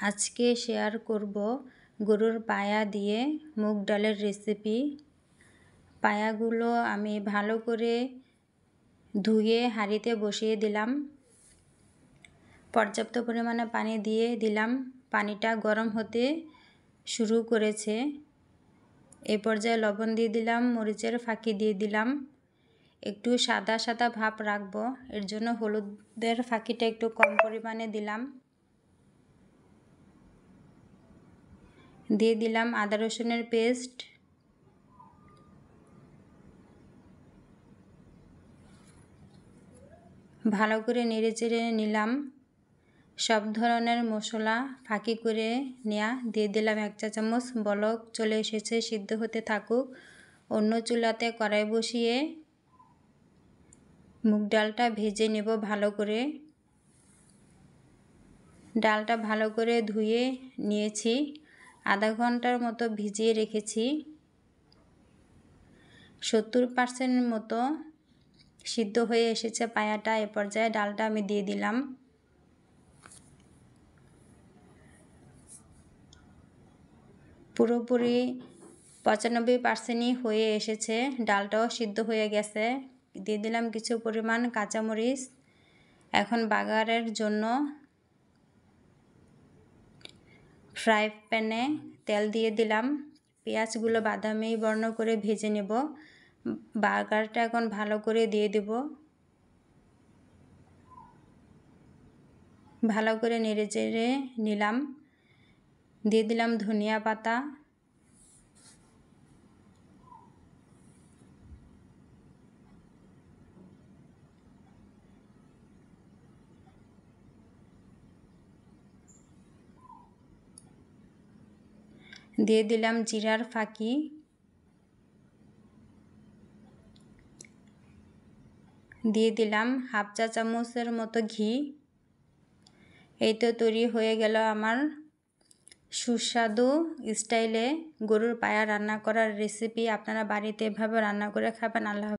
আজকে শেয়ার করব গরুর পায়া দিয়ে মুগ ডালের রেসিপি। পায়াগুলো আমি ভালো করে ধুয়ে হাঁড়িতে বসিয়ে দিলাম। পর্যাপ্ত পরিমাণে পানি দিয়ে দিলাম। পানিটা গরম হতে শুরু করেছে। এই পর্যায়ে লবণ দিয়ে দিলাম, মরিচের ফাঁকি দিয়ে দিলাম। একটু সাদা সাদা ভাব রাখবো, এর জন্য হলুদের ফাঁকিটা একটু কম পরিমাণে দিলাম। দিয়ে দিলাম আদা রসুনের পেস্ট, ভালো করে নেড়েচেড়ে নিলাম। সব ধরনের মশলা ফাঁকি করে নেওয়া। দিয়ে দিলাম 1 চা চামচ। বলক চলে এসেছে, সিদ্ধ হতে থাকুক। অন্য চুলাতে কড়াই বসিয়ে মুগ ডালটা ভেজে নেব ভালো করে। ডালটা ভালো করে ধুয়ে নিয়েছি, আধা ঘন্টার মতো ভিজিয়ে রেখেছি। 70% মতো সিদ্ধ হয়ে এসেছে পায়াটা। এ পর্যায়ে ডালটা আমি দিয়ে দিলাম। পুরোপুরি 95%ই হয়ে এসেছে, ডালটাও সিদ্ধ হয়ে গেছে। দিয়ে দিলাম কিছু পরিমাণ কাঁচামরিচ। এখন বাগারের জন্য ফ্রাই প্যানে তেল দিয়ে দিলাম। পেঁয়াজগুলো বাদামি বর্ণ করে ভেজে নেব। বাগারটা এখন ভালো করে দিয়ে দেব। ভালো করে নেড়েচেড়ে নিলাম। দিয়ে দিলাম ধনিয়া পাতা, দিয়ে দিলাম জিরার ফাঁকি, দিয়ে দিলাম 1/2 চা চামচের মতো ঘি। এই তো তৈরি হয়ে গেল আমার সুস্বাদু স্টাইলে গরুর পায়া রান্না করার রেসিপি। আপনারা বাড়িতে এভাবে রান্না করে খাবেন। আল্লাহ।